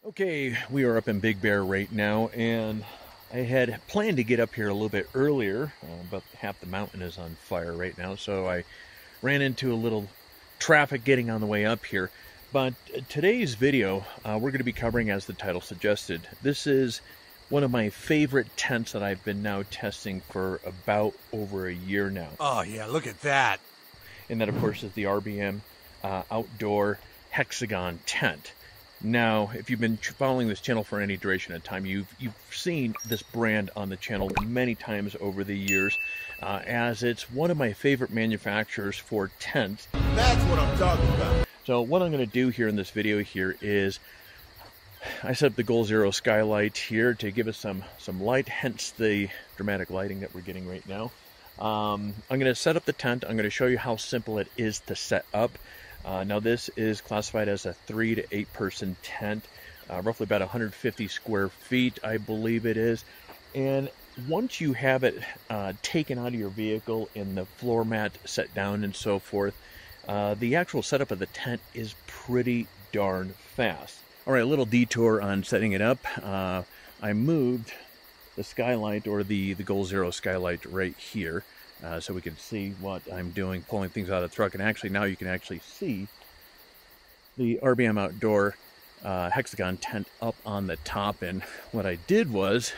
Okay, we are up in Big Bear right now, and I had planned to get up here a little bit earlier, but half the mountain is on fire right now, so I ran into a little traffic getting on the way up here. But today's video, we're going to be covering, as the title suggested, this is one of my favorite tents that I've been now testing for about over a year now. Oh yeah, look at that. And that, of course, is the RBM Outdoor Hexagon Tent. Now, if you've been following this channel for any duration of time, you've seen this brand on the channel many times over the years, as it's one of my favorite manufacturers for tents. That's what I'm talking about. So what I'm going to do here in this video here is I set up the Goal Zero skylight here to give us some light, hence the dramatic lighting that we're getting right now. I'm going to set up the tent. I'm going to show you how simple it is to set up. Now this is classified as a 3 to 8 person tent, roughly about 150 square feet, I believe it is. And once you have it taken out of your vehicle and the floor mat set down and so forth, the actual setup of the tent is pretty darn fast. All right, a little detour on setting it up. I moved the skylight, or the Goal Zero skylight, right here. So we can see what I'm doing, pulling things out of the truck. And actually now you can actually see the RBM Outdoor Hexagon Tent up on the top. And what I did was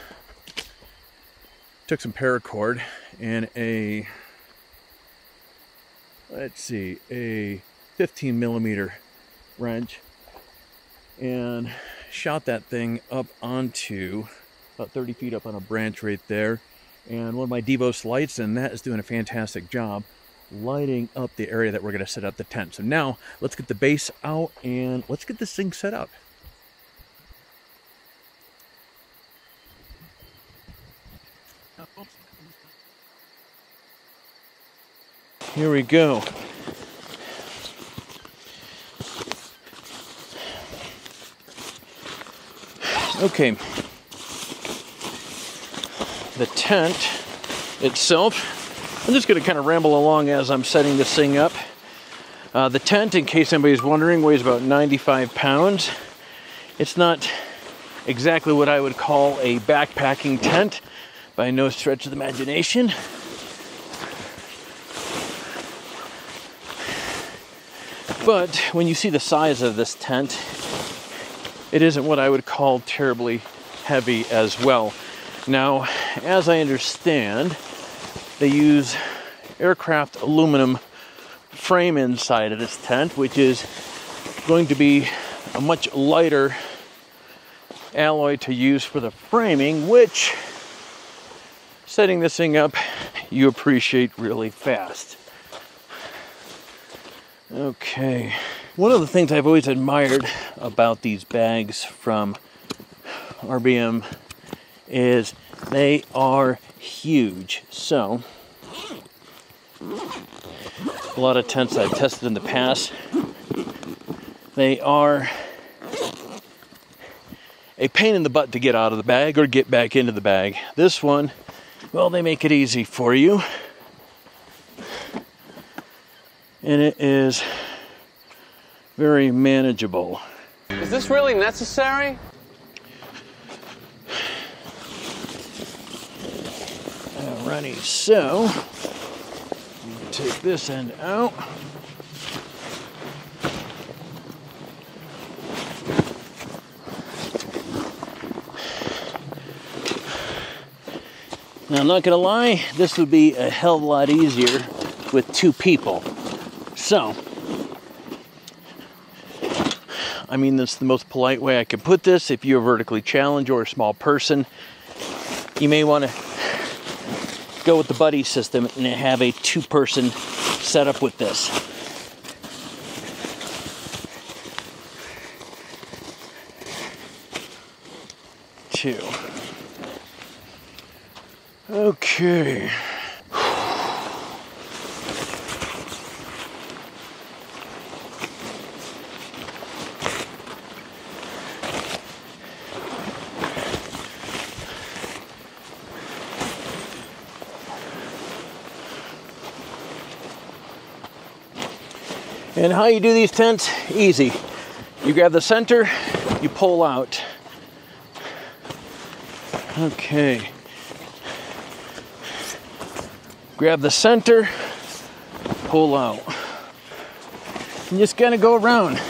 took some paracord and a 15 millimeter wrench and shot that thing up onto about 30 feet up on a branch right there. And one of my Devos lights, and that is doing a fantastic job lighting up the area that we're going to set up the tent. So now let's get the base out and let's get this thing set up. Here we go. Okay. The tent itself, I'm just going to kind of ramble along as I'm setting this thing up. The tent, in case anybody's wondering, weighs about 95 pounds. It's not exactly what I would call a backpacking tent by no stretch of the imagination. But when you see the size of this tent, it isn't what I would call terribly heavy as well. Now, as I understand, they use aircraft aluminum frame inside of this tent, which is going to be a much lighter alloy to use for the framing, which, setting this thing up, you appreciate really fast. Okay. One of the things I've always admired about these bags from RBM is they are huge. So a lot of tents I've tested in the past, they are a pain in the butt to get out of the bag or get back into the bag. This one, well, they make it easy for you, and it is very manageable. Is this really necessary? Alrighty, so take this end out. Now, I'm not gonna lie, this would be a hell of a lot easier with 2 people. So, I mean, that's the most polite way I can put this. If you're vertically challenged or a small person, you may want to go with the buddy system and have a 2-person setup with this. Two. Okay. And how you do these tents? Easy. You grab the center, you pull out. Okay. Grab the center, pull out. You just gotta go around.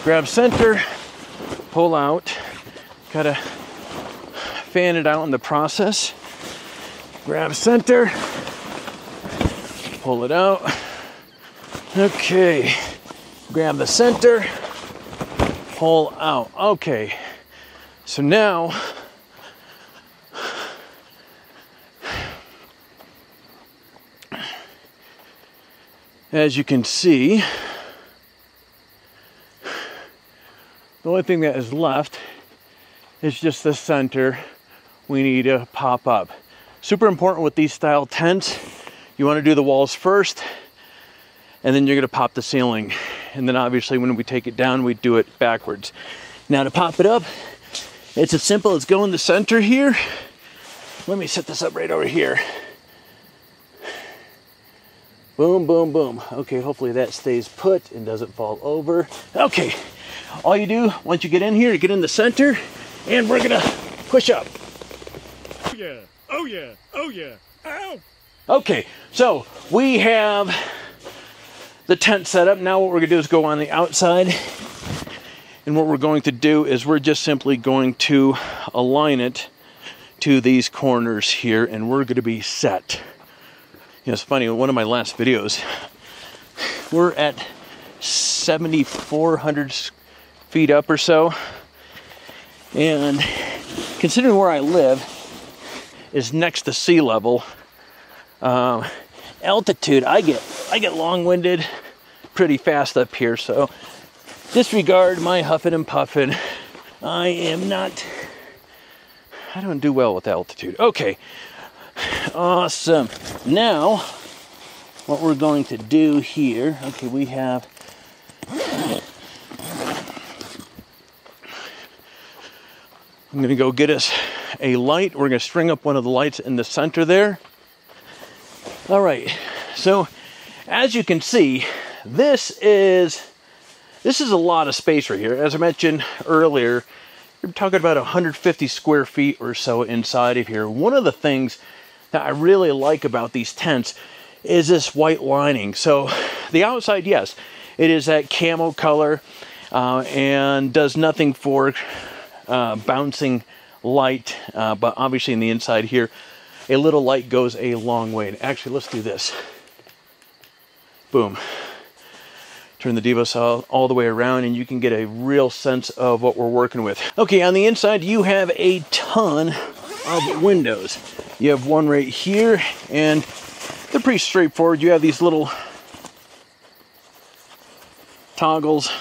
Grab center, pull out. Gotta fan it out in the process. Grab center, pull it out. Okay. Grab the center, pull out. Okay. So now, as you can see, the only thing that is left is just the center we need to pop up. Super important with these style tents. You want to do the walls first, and then you're going to pop the ceiling. And then obviously when we take it down, we do it backwards. Now to pop it up, it's as simple as go in the center here. Let me set this up right over here. Boom, boom, boom. Okay, hopefully that stays put and doesn't fall over. Okay, all you do once you get in here, you get in the center, and we're gonna push up. Oh yeah, oh yeah, oh yeah, ow! Okay, so we have the tent set up. Now what we're gonna do is go on the outside. And what we're going to do is we're just simply going to align it to these corners here, and we're gonna be set. You know, it's funny, one of my last videos, we're at 7,400 feet up or so. And considering where I live is next to sea level, altitude, I get long-winded pretty fast up here, so disregard my huffing and puffing. I don't do well with altitude. Okay, awesome. Now, what we're going to do here, okay, we have I'm going to go get us a light. We're going to string up one of the lights in the center there. All right, so as you can see, this is a lot of space right here. As I mentioned earlier, you're talking about 150 square feet or so inside of here. One of the things that I really like about these tents is this white lining. So the outside, yes, it is that camo color and does nothing for bouncing light, but obviously in the inside here, a little light goes a long way. And actually, let's do this. Boom. Turn the Devo all the way around, and you can get a real sense of what we're working with. Okay, on the inside, you have a ton of windows. You have one right here, and they're pretty straightforward. You have these little toggles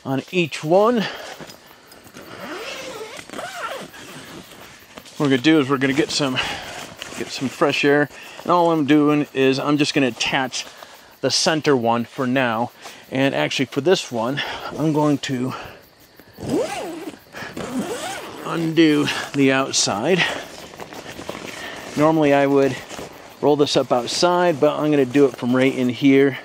on each one. What we're gonna do is we're gonna get some fresh air, and all I'm doing is I'm just gonna attach the center one for now. And actually for this one, I'm going to undo the outside. Normally I would roll this up outside, but I'm gonna do it from right in here.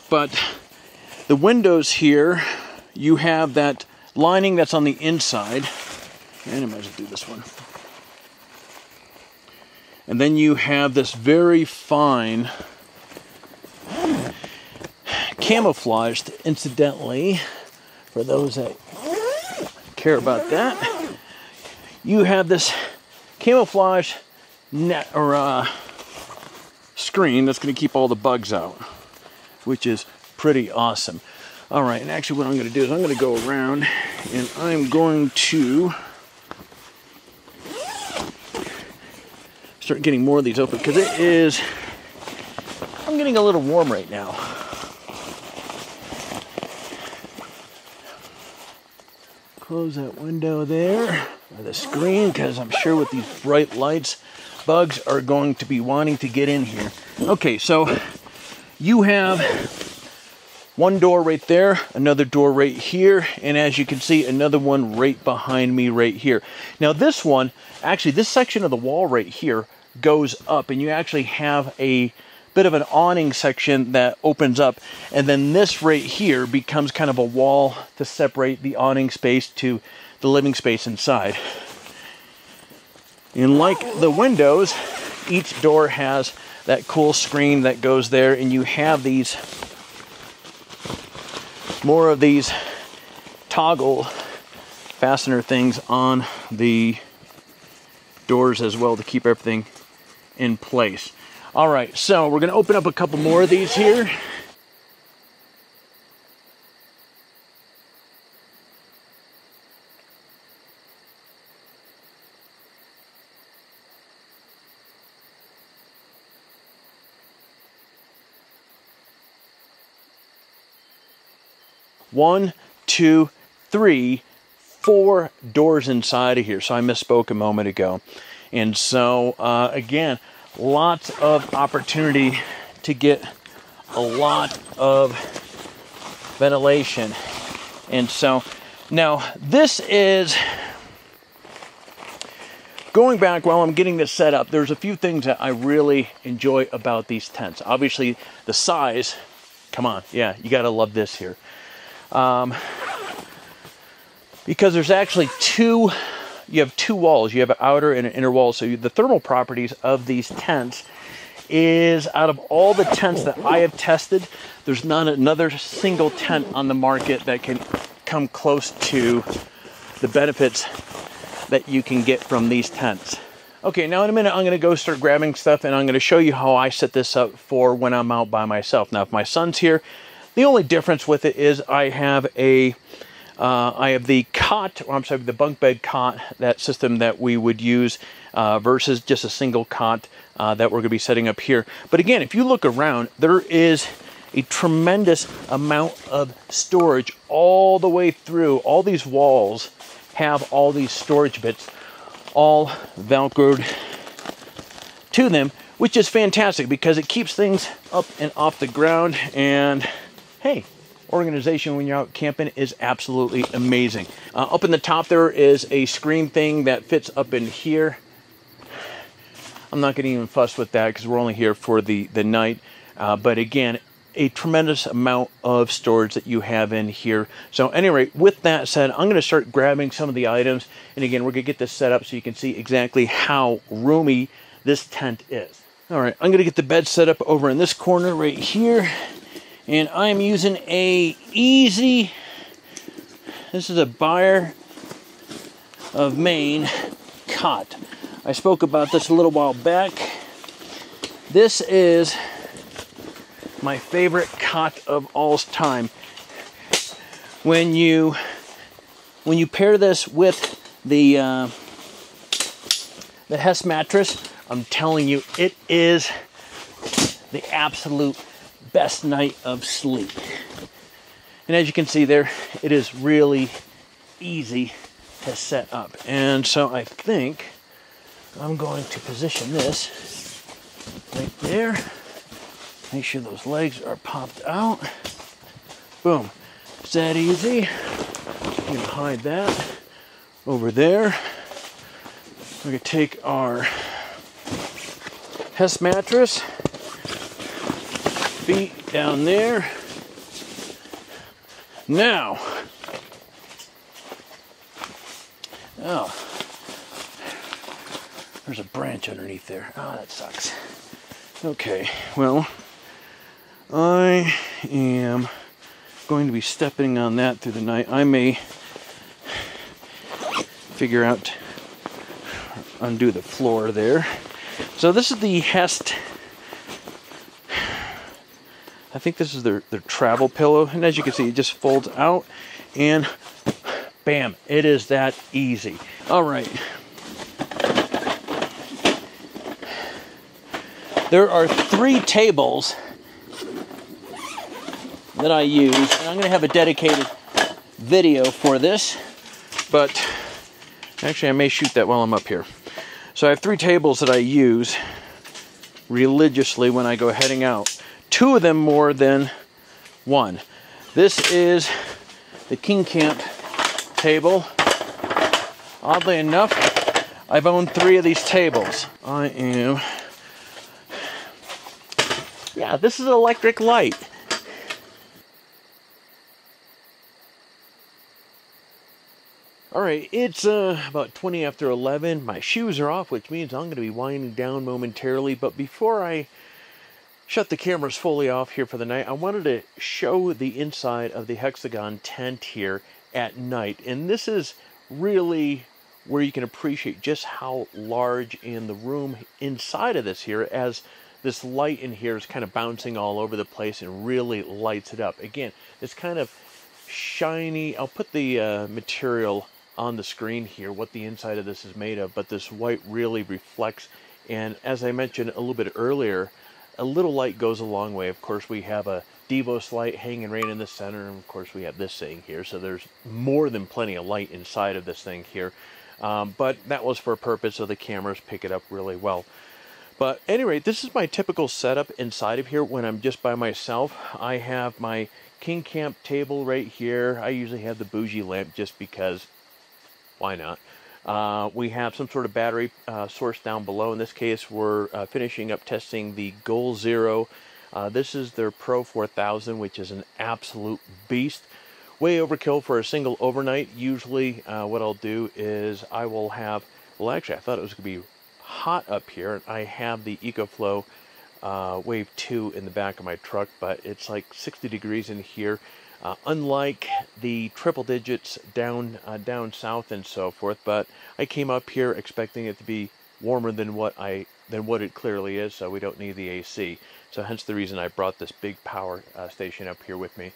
But the windows here, you have that lining that's on the inside. And I might as well do this one. And then you have this very fine, camouflaged, incidentally, for those that care about that, you have this camouflage net or screen that's going to keep all the bugs out, which is pretty awesome. All right, and actually what I'm going to do is I'm going to go around and I'm going to start getting more of these open, because I'm getting a little warm right now. Close that window there, or the screen, because I'm sure with these bright lights, bugs are going to be wanting to get in here. Okay, so you have one door right there, another door right here, and as you can see, another one right behind me right here. Now this one, actually this section of the wall right here goes up, and you actually have a bit of an awning section that opens up, and then this right here becomes kind of a wall to separate the awning space to the living space inside. And like the windows, each door has that cool screen that goes there, and you have these more of these toggle fastener things on the doors as well to keep everything in place. All right, so we're going to open up a couple more of these here. One, two, three, 4 doors inside of here. So I misspoke a moment ago. And so, again, lots of opportunity to get a lot of ventilation. And so, now this is, going back while I'm getting this set up, there's a few things that I really enjoy about these tents. Obviously, the size, come on, yeah, you gotta love this here. Because there's actually you have two walls. You have an outer and an inner wall. So the thermal properties of these tents is, out of all the tents that I have tested, there's not another single tent on the market that can come close to the benefits that you can get from these tents. Okay, now in a minute I'm going to go start grabbing stuff, and I'm going to show you how I set this up for when I'm out by myself. Now if my son's here, the only difference with it is I have the cot, or I'm sorry, the bunk bed cot, that system that we would use versus just a single cot that we're going to be setting up here. But again, if you look around, there is a tremendous amount of storage all the way through. All these walls have all these storage bits all velcroed to them, which is fantastic because it keeps things up and off the ground. And hey, organization when you're out camping is absolutely amazing. Up in the top there is a screen thing that fits up in here. I'm not getting even fussed with that because we're only here for the night. But again, a tremendous amount of storage that you have in here. So anyway, with that said, I'm going to start grabbing some of the items. And again, we're going to get this set up so you can see exactly how roomy this tent is. All right, I'm going to get the bed set up over in this corner right here. And I'm using a easy, this is a Buyer of Maine cot. I spoke about this a little while back. This is my favorite cot of all time. When you pair this with the Hess mattress, I'm telling you, it is the absolute best night of sleep. And as you can see there, it is really easy to set up. And so I think I'm going to position this right there. Make sure those legs are popped out. Boom. It's that easy. You can hide that over there. We're going to take our Hess mattress, feet down there. Now, oh, there's a branch underneath there. Oh, that sucks. Okay, well, I am going to be stepping on that through the night. I may figure out, undo the floor there. So this is the Hess, I think this is their travel pillow. And as you can see, it just folds out and bam, it is that easy. All right. There are 3 tables that I use, and I'm going to have a dedicated video for this, but actually I may shoot that while I'm up here. So I have 3 tables that I use religiously when I go heading out. 2 of them more than 1. This is the King Camp table. Oddly enough, I've owned 3 of these tables. I am Yeah, this is an electric light. All right, it's about 20 after 11. My shoes are off, which means I'm going to be winding down momentarily. But before I shut the cameras fully off here for the night, I wanted to show the inside of the Hexagon tent here at night. And this is really where you can appreciate just how large in the room inside of this here, as this light in here is kind of bouncing all over the place and really lights it up. Again, it's kind of shiny. I'll put the material on the screen here, what the inside of this is made of, but this white really reflects. And as I mentioned a little bit earlier, a little light goes a long way. Of course, we have a Devos light hanging right in the center, and of course we have this thing here, so there's more than plenty of light inside of this thing here. But that was for a purpose, so the cameras pick it up really well. But at any rate, this is my typical setup inside of here when I'm just by myself. I have my king camp table right here. I usually have the bougie lamp just because, why not? We have some sort of battery source down below. In this case, we're finishing up testing the Goal Zero. This is their Pro 4000, which is an absolute beast. Way overkill for a single overnight. Usually what I'll do is I will have, well actually I thought it was going to be hot up here. I have the EcoFlow Wave 2 in the back of my truck, but it's like 60 degrees in here. Unlike the triple digits down south and so forth, but I came up here expecting it to be warmer than what it clearly is, so we don't need the AC. So hence the reason I brought this big power station up here with me.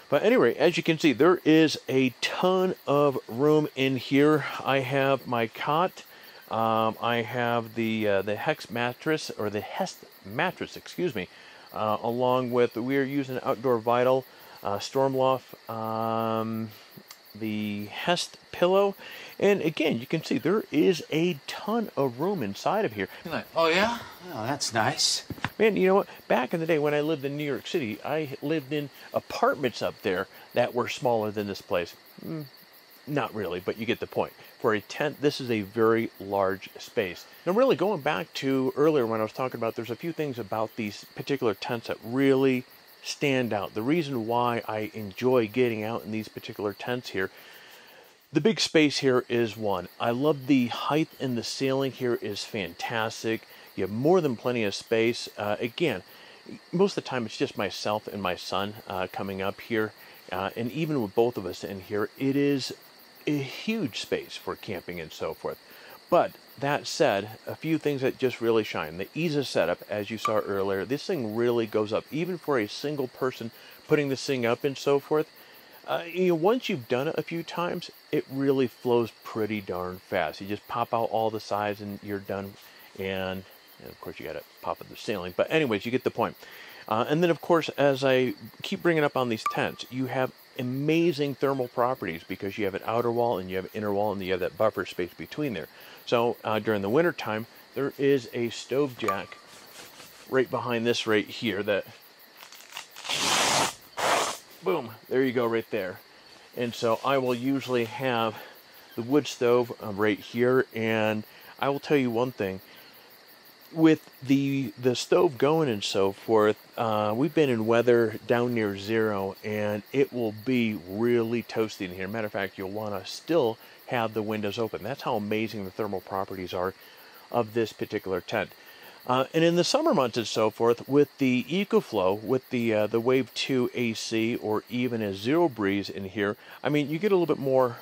But anyway, as you can see, there is a ton of room in here. I have my cot. I have the Hex mattress, or the Hest mattress, excuse me, along with, we are using Outdoor Vital, Stormloft, the Hest pillow, and again, you can see there is a ton of room inside of here. Oh, yeah? Oh, that's nice. Man, you know what? Back in the day when I lived in New York City, I lived in apartments up there that were smaller than this place. Not really, but you get the point. For a tent, this is a very large space. Now, really going back to earlier when I was talking about, there's a few things about these particular tents that really stand out. The reason why I enjoy getting out in these particular tents here, the big space here is one. I love the height in the ceiling here is fantastic. You have more than plenty of space. Again, most of the time it's just myself and my son coming up here. And even with both of us in here, it is a huge space for camping and so forth. But that said, a few things that just really shine. The ease of setup, as you saw earlier, this thing really goes up. Even for a single person putting this thing up and so forth, you know, once you've done it a few times, it really flows pretty darn fast. You just pop out all the sides and you're done. And of course you got to pop at the ceiling. But anyways, you get the point. And then of course, as I keep bringing up on these tents, you have amazing thermal properties because you have an outer wall and you have an inner wall and you have that buffer space between there. So during the winter time, there is a stove jack right behind this right here that, boom, there you go right there. And so I will usually have the wood stove right here, and I will tell you one thing. With the stove going and so forth, we've been in weather down near zero, and it will be really toasty in here. Matter of fact, you'll want to still have the windows open. That's how amazing the thermal properties are of this particular tent. And in the summer months and so forth, with the EcoFlow, with the Wave 2 AC, or even a zero breeze in here, I mean, you get a little bit more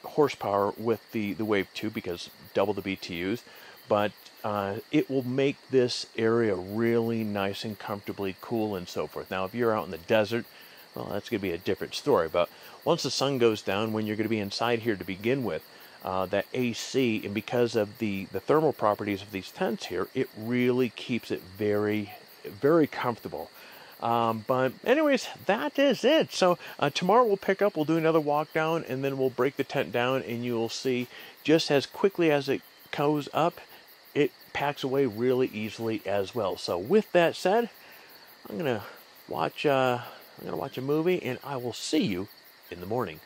horsepower with the Wave 2 because double the BTUs. But it will make this area really nice and comfortably cool and so forth. Now, if you're out in the desert, well, that's going to be a different story. But once the sun goes down, when you're going to be inside here to begin with, that AC, and because of the thermal properties of these tents here, it really keeps it very, very comfortable. But anyways, that is it. So tomorrow we'll pick up, we'll do another walk down, and then we'll break the tent down, and you will see just as quickly as it goes up, it packs away really easily as well. So with that said, I'm gonna watch a movie, and I will see you in the morning.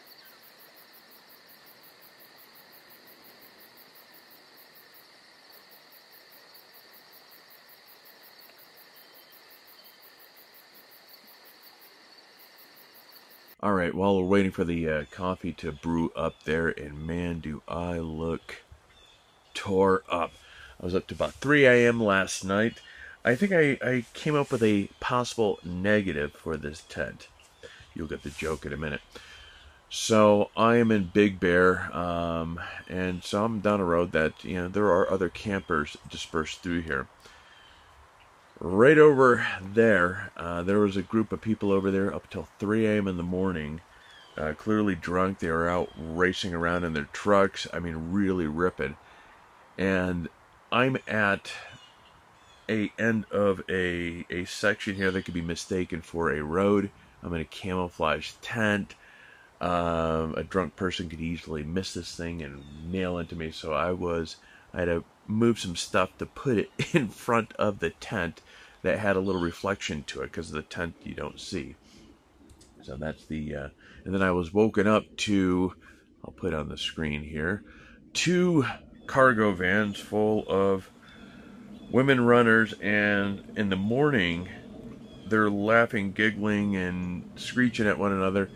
All right, while we're waiting for the coffee to brew up there, and man, do I look tore up. I was up to about 3 a.m. last night. I think I came up with a possible negative for this tent. You'll get the joke in a minute. So I am in Big Bear, and so I'm down a road that, you know, there are other campers dispersed through here. Right over there, there was a group of people over there up till 3 a.m. in the morning, clearly drunk. They were out racing around in their trucks. I mean, really ripping. And I'm at a end of a section here that could be mistaken for a road. I'm in a camouflage tent. A drunk person could easily miss this thing and nail into me. So I had to move some stuff to put it in front of the tent that had a little reflection to it, because the tent you don't see. So that's the, and then I was woken up to, I'll put on the screen here, 2 cargo vans full of women runners, and in the morning they're laughing, giggling, and screeching at one another.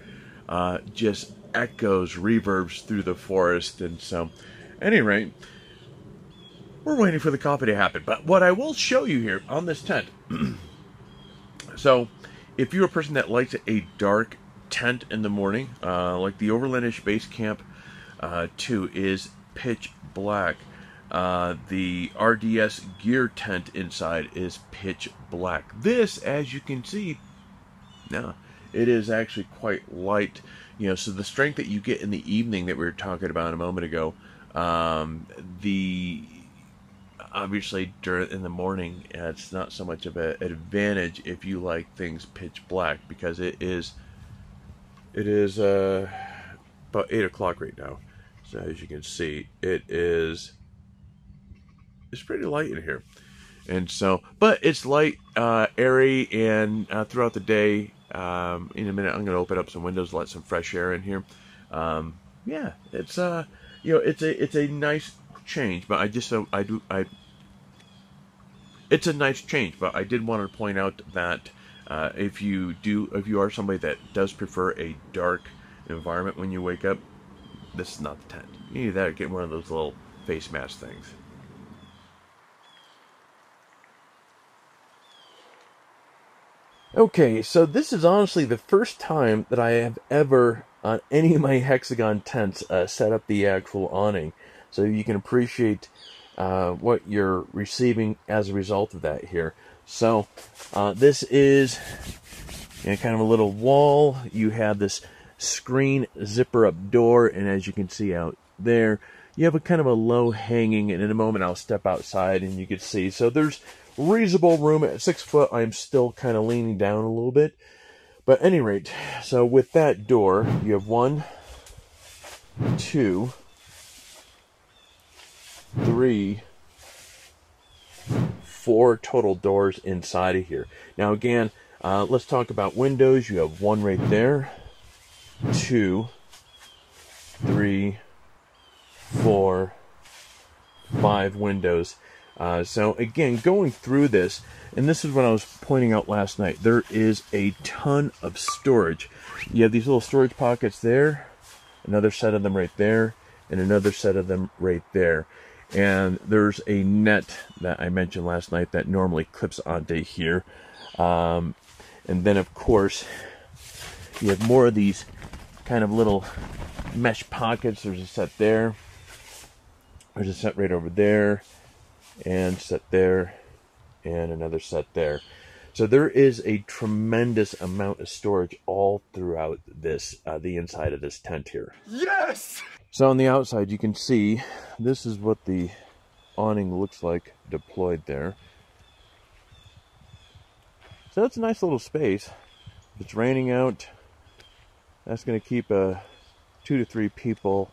Just echoes, reverbs through the forest. And so, at any rate, we're waiting for the coffee to happen. But what I will show you here on this tent, so if you're a person that likes a dark tent in the morning, like the Overlanders Base Camp 2 is pitch black. The RDS gear tent inside is pitch black. This, as you can see, now it is actually quite light. You know, so the strength that you get in the evening that we were talking about a moment ago, obviously in the morning, it's not so much of an advantage if you like things pitch black, because it is about 8 o'clock right now. So as you can see, it's pretty light in here. And so, but it's light, airy, and throughout the day, in a minute I'm going to open up some windows, let some fresh air in here. Yeah, it's you know, it's a nice change, but it's a nice change. But I did want to point out that if you are somebody that does prefer a dark environment when you wake up, this is not the tent. You need that or get one of those little face mask things. Okay, so this is honestly the first time that I have ever, on any of my Hexagon tents, set up the actual awning. So you can appreciate what you're receiving as a result of that here. So this is, you know, kind of a little wall. You have this screen zipper up door, and as you can see out there, you have a kind of a low hanging, and in a moment I'll step outside and you can see. So there's reasonable room. At 6 foot, I'm still kind of leaning down a little bit. But at any rate, so with that door, you have 1, 2, 3, 4 total doors inside of here. Now again, let's talk about windows. You have 1 right there, 2, 3, 4, 5 windows. So again, going through this, and this is what I was pointing out last night, there is a ton of storage. You have these little storage pockets there, another set of them right there, and another set of them right there. And there's a net that I mentioned last night that normally clips onto here. And then of course, you have more of these kind of little mesh pockets. There's a set there. There's a set right over there. And set there, and another set there. So there is a tremendous amount of storage all throughout this, the inside of this tent here. Yes! So on the outside, you can see this is what the awning looks like deployed there. So it's a nice little space. If it's raining out, that's going to keep 2 to 3 people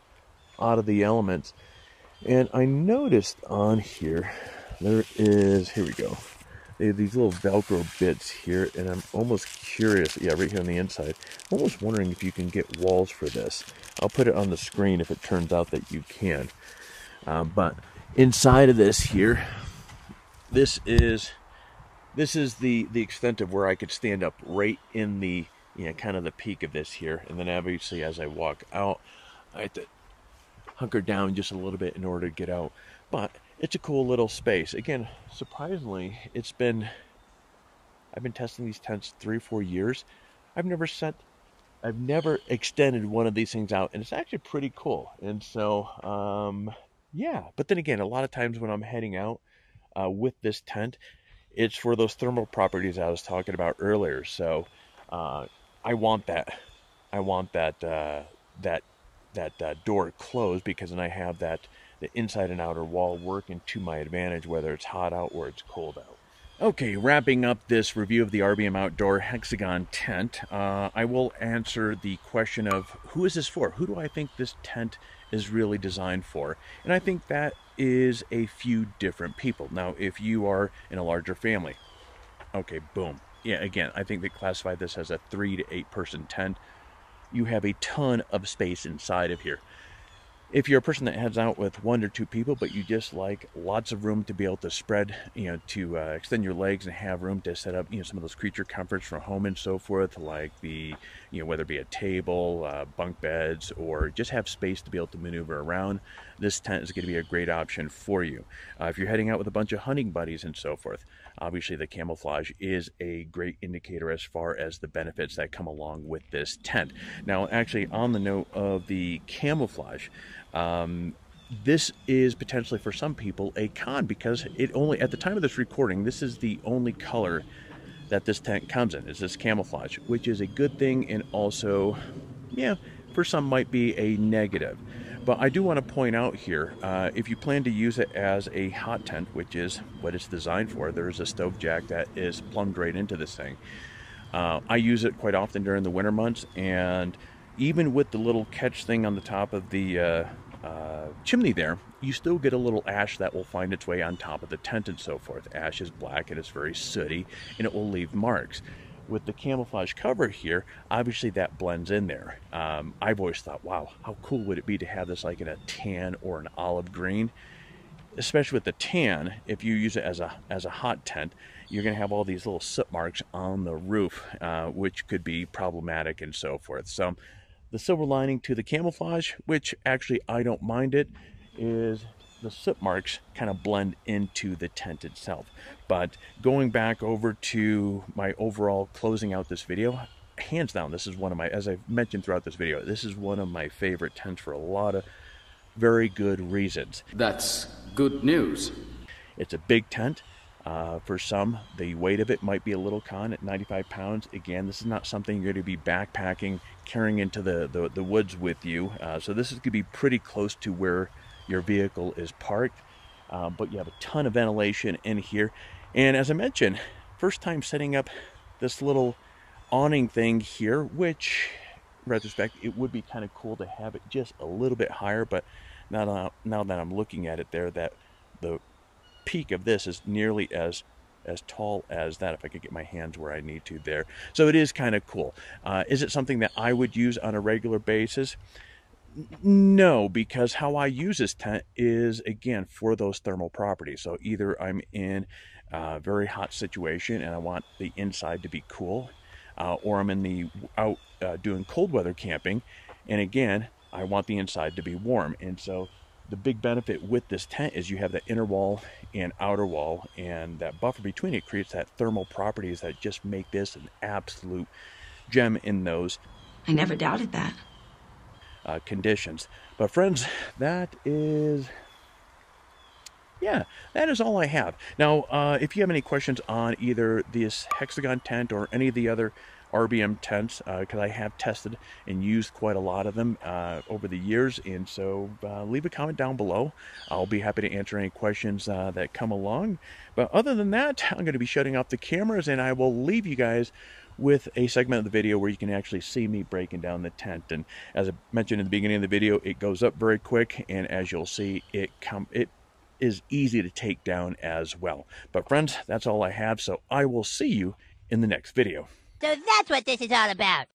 out of the elements. And I noticed on here, there is, here we go, they have these little Velcro bits here, and I'm almost curious, yeah, right here on the inside, I'm almost wondering if you can get walls for this. I'll put it on the screen if it turns out that you can. But inside of this here, this is the extent of where I could stand up right in the kind of the peak of this here. And then obviously as I walk out, I have to hunker down just a little bit in order to get out. But it's a cool little space. Again, surprisingly, I've been testing these tents 3 or 4 years. I've never extended one of these things out, and it's actually pretty cool. And so, yeah. But then again, a lot of times when I'm heading out with this tent, it's for those thermal properties I was talking about earlier. So I want that door closed, because then I have the inside and outer wall working to my advantage, whether it's hot out or it's cold out. Okay, wrapping up this review of the RBM Outdoor Hexagon Tent, I will answer the question of who is this for? Who do I think this tent is really designed for? And I think that is a few different people. Now, if you are in a larger family, okay, boom. Yeah, again, I think they classify this as a 3 to 8 person tent. You have a ton of space inside of here. If you're a person that heads out with 1 or 2 people, but you just like lots of room to be able to spread, to extend your legs and have room to set up, some of those creature comforts from home and so forth, like whether it be a table, bunk beds, or just have space to be able to maneuver around, this tent is going to be a great option for you. If you're heading out with a bunch of hunting buddies and so forth, obviously the camouflage is a great indicator as far as the benefits that come along with this tent. Now, actually, on the note of the camouflage, this is potentially for some people a con, because at the time of this recording, this is the only color that this tent comes in, is this camouflage, which is a good thing, and also, for some might be a negative. But I do want to point out here, if you plan to use it as a hot tent, which is what it's designed for, there's a stove jack that is plumbed right into this thing. I use it quite often during the winter months, and even with the little catch thing on the top of the chimney there, you still get a little ash that will find its way on top of the tent and so forth. Ash is black and it's very sooty, and it will leave marks. With the camouflage cover here, obviously that blends in there. I've always thought, wow, how cool would it be to have this like in a tan or an olive green? Especially with the tan, if you use it as a hot tent, you're going to have all these little soot marks on the roof, which could be problematic and so forth. So the silver lining to the camouflage, which actually I don't mind it, is the soot marks kind of blend into the tent itself. But going back over to my overall closing out this video, hands down, this is one of my, as I've mentioned throughout this video, this is one of my favorite tents for a lot of very good reasons. That's good news. It's a big tent. For some, the weight of it might be a little con at 95 pounds. Again, this is not something you're going to be backpacking, carrying into the woods with you. So this is going to be pretty close to where your vehicle is parked. But you have a ton of ventilation in here. And as I mentioned, first time setting up this little awning thing here, which, in retrospect, it would be kind of cool to have it just a little bit higher. But now that I'm looking at it there, that the peak of this is nearly as tall as that, if I could get my hands where I need to there. So it is kind of cool. Is it something that I would use on a regular basis? No, because how I use this tent is, again, for those thermal properties. So either I'm in a very hot situation and I want the inside to be cool, or I'm in out doing cold weather camping, and again, I want the inside to be warm. And so the big benefit with this tent is you have that inner wall and outer wall, and that buffer between it creates that thermal properties that just make this an absolute gem in those. I never doubted that. Conditions. But friends, that is all I have. Now, if you have any questions on either this Hexagon tent or any of the other RBM tents, because I have tested and used quite a lot of them over the years, and so leave a comment down below. I'll be happy to answer any questions that come along. But other than that, I'm going to be shutting off the cameras, and I will leave you guys with a segment of the video where you can actually see me breaking down the tent. And as I mentioned in the beginning of the video, it goes up very quick, and as you'll see, it is easy to take down as well. But friends, that's all I have, so I will see you in the next video. So that's what this is all about.